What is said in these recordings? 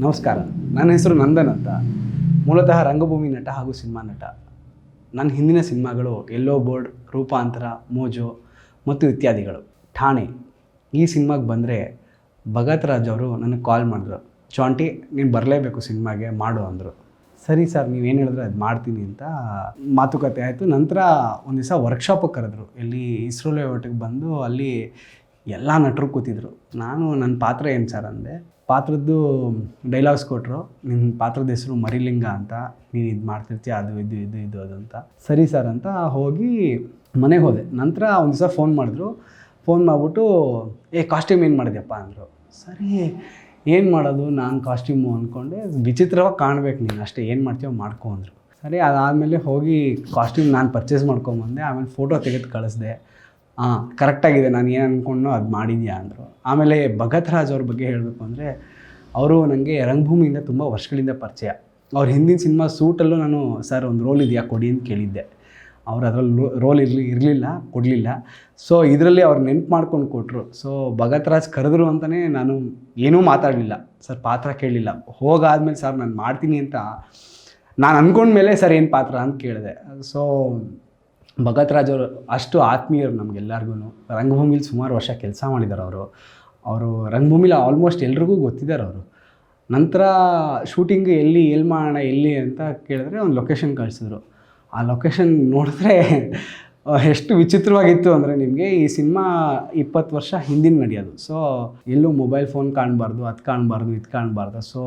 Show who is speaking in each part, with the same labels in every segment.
Speaker 1: ನಮಸ್ಕಾರ, ನನ್ನ ಹೆಸರು ನಂದನ್ ಅಂತ. ಮೂಲತಃ ರಂಗಭೂಮಿ ನಟ ಹಾಗೂ ಸಿನಿಮಾ ನಟ. ನನ್ನ ಹಿಂದಿನ ಸಿನಿಮಾಗಳು ಎಲ್ಲೋ ಬೋರ್ಡ್, ರೂಪಾಂತರ, ಮೋಜೋ ಮತ್ತು ಇತ್ಯಾದಿಗಳು. ಠಾಣೆ ಈ ಸಿನಿಮಾಗೆ ಬಂದರೆ ಭಗತ್ ರಾಜ್ ಅವರು ನನಗೆ ಕಾಲ್ ಮಾಡಿದ್ರು. ಚಾಂಟಿ, ನೀನು ಬರಲೇಬೇಕು ಸಿನಿಮಾಗೆ, ಮಾಡು ಅಂದರು. ಸರಿ ಸರ್, ನೀವೇನು ಹೇಳಿದ್ರೆ ಅದು ಮಾಡ್ತೀನಿ ಅಂತ ಮಾತುಕತೆ ಆಯಿತು. ನಂತರ ಒಂದು ದಿವಸ ವರ್ಕ್ಶಾಪಿಗೆ ಕರೆದ್ರು. ಎಲ್ಲಿ ಇಸ್ರೋ ಲೇಔಟಿಗೆ ಬಂದು ಅಲ್ಲಿ ಎಲ್ಲ ನಟರು ಕೂತಿದ್ರು. ನಾನು ನನ್ನ ಪಾತ್ರ ಏನು ಸರ್ ಅಂದೆ. ಪಾತ್ರದ್ದು ಡೈಲಾಗ್ಸ್ ಕೊಟ್ಟರು. ನಿಮ್ಮ ಪಾತ್ರದ ಹೆಸರು ಮರಿಲಿಂಗ ಅಂತ, ನೀನು ಇದು ಮಾಡ್ತಿರ್ತೀಯ, ಅದು ಇದು ಅದು ಅಂತ. ಸರಿ ಸರ್ ಅಂತ ಹೋಗಿ ಮನೆಗೆ ಹೋದೆ. ನಂತರ ಒಂದು ದಿವಸ ಫೋನ್ ಮಾಡಿದ್ರು. ಫೋನ್ ಮಾಡಿಬಿಟ್ಟು ಕಾಸ್ಟ್ಯೂಮ್ ಏನು ಮಾಡಿದ್ಯಪ್ಪ ಅಂದರು. ಸರಿ, ಏನು ಮಾಡೋದು, ನಾನು ಕಾಸ್ಟ್ಯೂಮು ಅಂದ್ಕೊಂಡೆ. ವಿಚಿತ್ರವಾಗಿ ಕಾಣಬೇಕು ನೀನು, ಅಷ್ಟೇ, ಏನು ಮಾಡ್ತೀವೋ ಮಾಡ್ಕೊ ಅಂದರು. ಸರಿ, ಅದಾದಮೇಲೆ ಹೋಗಿ ಕಾಸ್ಟ್ಯೂಮ್ ನಾನು ಪರ್ಚೇಸ್ ಮಾಡ್ಕೊಂಬಂದೆ. ಆಮೇಲೆ ಫೋಟೋ ತೆಗೆದು ಕಳಿಸ್ದೆ. ಕರೆಕ್ಟಾಗಿದೆ, ನಾನು ಏನು ಅಂದ್ಕೊಂಡೋ ಅದು ಮಾಡಿದ್ಯಾ ಅಂದರು. ಆಮೇಲೆ ಭಗತ್ ರಾಜ್ ಅವ್ರ ಬಗ್ಗೆ ಹೇಳಬೇಕು ಅಂದರೆ, ಅವರು ನನಗೆ ರಂಗಭೂಮಿಯಿಂದ ತುಂಬ ವರ್ಷಗಳಿಂದ ಪರಿಚಯ. ಅವ್ರ ಹಿಂದಿನ ಸಿನಿಮಾ ಸೂಟಲ್ಲೂ ನಾನು ಸರ್ ಒಂದು ರೋಲ್ ಇದೆಯಾ ಕೊಡಿ ಅಂತ ಕೇಳಿದ್ದೆ. ಅವ್ರು ಅದರಲ್ಲಿ ರೋಲ್ ಇರಲಿಲ್ಲ, ಕೊಡಲಿಲ್ಲ. ಸೊ ಇದರಲ್ಲಿ ಅವ್ರು ನೆನ್ಪು ಮಾಡ್ಕೊಂಡು ಕೊಟ್ಟರು. ಸೊ ಭಗತ್ ರಾಜ್ ಕರೆದ್ರು ಅಂತಲೇ ನಾನು ಏನೂ ಮಾತಾಡಲಿಲ್ಲ ಸರ್, ಪಾತ್ರ ಕೇಳಲಿಲ್ಲ. ಹೋಗಾದ್ಮೇಲೆ ಸರ್ ನಾನು ಮಾಡ್ತೀನಿ ಅಂತ ನಾನು ಅಂದ್ಕೊಂಡ್ಮೇಲೆ ಸರ್ ಏನು ಪಾತ್ರ ಅಂತ ಕೇಳಿದೆ. ಸೊ ಭಗತ್ ರಾಜ್ ಅವರು ಅಷ್ಟು ಆತ್ಮೀಯರು ನಮಗೆಲ್ಲರಿಗೂ. ರಂಗಭೂಮಿಲಿ ಸುಮಾರು ವರ್ಷ ಕೆಲಸ ಮಾಡಿದ್ದಾರೆ ಅವರು ರಂಗಭೂಮಿಲಿ ಆಲ್ಮೋಸ್ಟ್ ಎಲ್ರಿಗೂ ಗೊತ್ತಿದ್ದಾರೆ ಅವರು. ನಂತರ ಶೂಟಿಂಗ್ ಎಲ್ಲಿ ಮಾಡೋಣ ಅಂತ ಕೇಳಿದ್ರೆ ಒಂದು ಲೊಕೇಶನ್ ಕಳಿಸಿದ್ರು. ಆ ಲೊಕೇಶನ್ ನೋಡಿದ್ರೆ ಎಷ್ಟು ವಿಚಿತ್ರವಾಗಿತ್ತು ಅಂದರೆ, ನಿಮಗೆ ಈ ಸಿನಿಮಾ 20 ವರ್ಷ ಹಿಂದಿನ ನಡೆಯೋದು. ಸೊ ಎಲ್ಲೂ ಮೊಬೈಲ್ ಫೋನ್ ಕಾಣಬಾರ್ದು, ಅದು ಕಾಣಬಾರ್ದು, ಇದು ಕಾಣಬಾರ್ದು. ಸೊ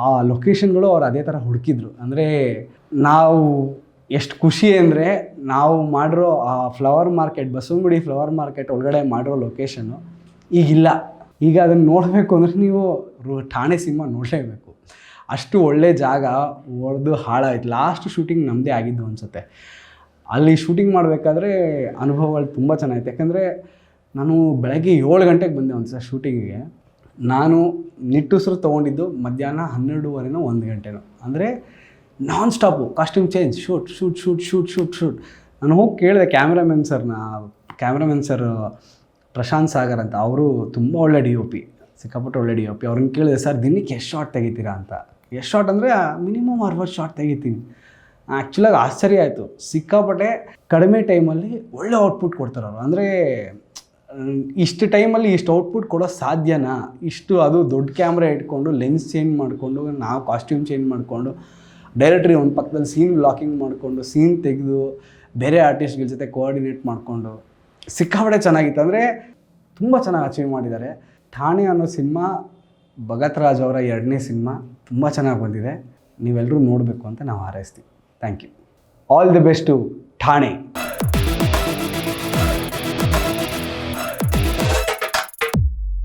Speaker 1: ಆ ಲೊಕೇಶನ್ಗಳು ಅವ್ರು ಅದೇ ಥರ ಹುಡುಕಿದ್ರು. ಅಂದರೆ ನಾವು ಎಷ್ಟು ಖುಷಿ ಅಂದರೆ, ನಾವು ಮಾಡಿರೋ ಆ flower market, Basavanagudi flower market ಒಳಗಡೆ ಮಾಡಿರೋ ಲೊಕೇಶನ್ನು ಈಗಿಲ್ಲ. ಈಗ ಅದನ್ನು ನೋಡಬೇಕು ಅಂದರೆ ನೀವು ಠಾಣೆ ಸಿನಿಮಾ ನೋಡಲೇಬೇಕು. ಅಷ್ಟು ಒಳ್ಳೆ ಜಾಗ ಹೊಡೆದು ಹಾಳಾಯಿತು. ಲಾಸ್ಟ್ ಶೂಟಿಂಗ್ ನಮ್ಮದೇ ಆಗಿದ್ದು ಅನಿಸುತ್ತೆ. ಅಲ್ಲಿ ಶೂಟಿಂಗ್ ಮಾಡಬೇಕಾದ್ರೆ ಅನುಭವಗಳು ತುಂಬ ಚೆನ್ನಾಗಿತ್ತು. ಯಾಕಂದರೆ ನಾನು ಬೆಳಗ್ಗೆ 7 ಗಂಟೆಗೆ ಬಂದೆ ಒಂದು ಸಲ ಶೂಟಿಂಗಿಗೆ. ನಾನು ನಿಟ್ಟುಸಿರು ತೊಗೊಂಡಿದ್ದು ಮಧ್ಯಾಹ್ನ 12:30 1 ಗಂಟೆನೋ. ಅಂದರೆ ನಾನ್ ಸ್ಟಾಪು, ಕಾಸ್ಟ್ಯೂಮ್ ಚೇಂಜ್, ಶೂಟ್. ನಾನು ಹೋಗಿ ಕೇಳಿದೆ ಕ್ಯಾಮ್ರಾಮನ್ ಸರ್ ಪ್ರಶಾಂತ್ ಸಾಗರ್ ಅಂತ. ಅವರು ತುಂಬ ಒಳ್ಳೆ DOP, ಸಿಕ್ಕಾಪಟ್ಟೆ ಒಳ್ಳೆ DOP. ಅವ್ರನ್ನ ಕೇಳಿದೆ, ಸರ್ ದಿನಕ್ಕೆ ಎಷ್ಟು ಶಾಟ್ ತೆಗಿತೀರಾ ಅಂತ. ಎಷ್ಟು ಶಾಟ್ ಅಂದರೆ ಮಿನಿಮಮ್ 60 ಶಾಟ್ ತೆಗಿತೀನಿ. ಆ್ಯಕ್ಚುಲಾಗಿ ಆಶ್ಚರ್ಯ ಆಯಿತು. ಸಿಕ್ಕಾಪಟ್ಟೆ ಕಡಿಮೆ ಟೈಮಲ್ಲಿ ಒಳ್ಳೆ ಔಟ್ಪುಟ್ ಕೊಡ್ತಾರೆ ಅವರು. ಅಂದರೆ ಇಷ್ಟು ಟೈಮಲ್ಲಿ ಇಷ್ಟು ಔಟ್ಪುಟ್ ಕೊಡೋ ಸಾಧ್ಯನಾ, ಇಷ್ಟು, ಅದು ದೊಡ್ಡ ಕ್ಯಾಮ್ರಾ ಇಟ್ಕೊಂಡು ಲೆನ್ಸ್ ಚೇಂಜ್ ಮಾಡಿಕೊಂಡು, ನಾವು ಕಾಸ್ಟ್ಯೂಮ್ ಚೇಂಜ್ ಮಾಡಿಕೊಂಡು, ಡೈರೆಕ್ಟ್ರಿ ಒಂದು ಪಕ್ಕದಲ್ಲಿ ಸೀನ್ ಬ್ಲಾಕಿಂಗ್ ಮಾಡಿಕೊಂಡು, ಸೀನ್ ತೆಗೆದು ಬೇರೆ ಆರ್ಟಿಸ್ಟ್ಗಳ ಜೊತೆ ಕೋಆರ್ಡಿನೇಟ್ ಮಾಡಿಕೊಂಡು ಸಿಕ್ಕಾಪಟ್ಟೆ ಚೆನ್ನಾಗಿತ್ತು. ಅಂದರೆ ತುಂಬ ಚೆನ್ನಾಗಿ ಅಚೀವ್ ಮಾಡಿದ್ದಾರೆ. ಠಾಣೆ ಅನ್ನೋ ಸಿನಿಮಾ ಭಗತ್ ರಾಜ್ ಅವರ 2ನೇ ಸಿನಿಮಾ. ತುಂಬ ಚೆನ್ನಾಗಿ ಬಂದಿದೆ. ನೀವೆಲ್ಲರೂ ನೋಡಬೇಕು ಅಂತ ನಾವು ಹಾರೈಸ್ತೀವಿ. Thank you. All the best to ಠಾಣೆ.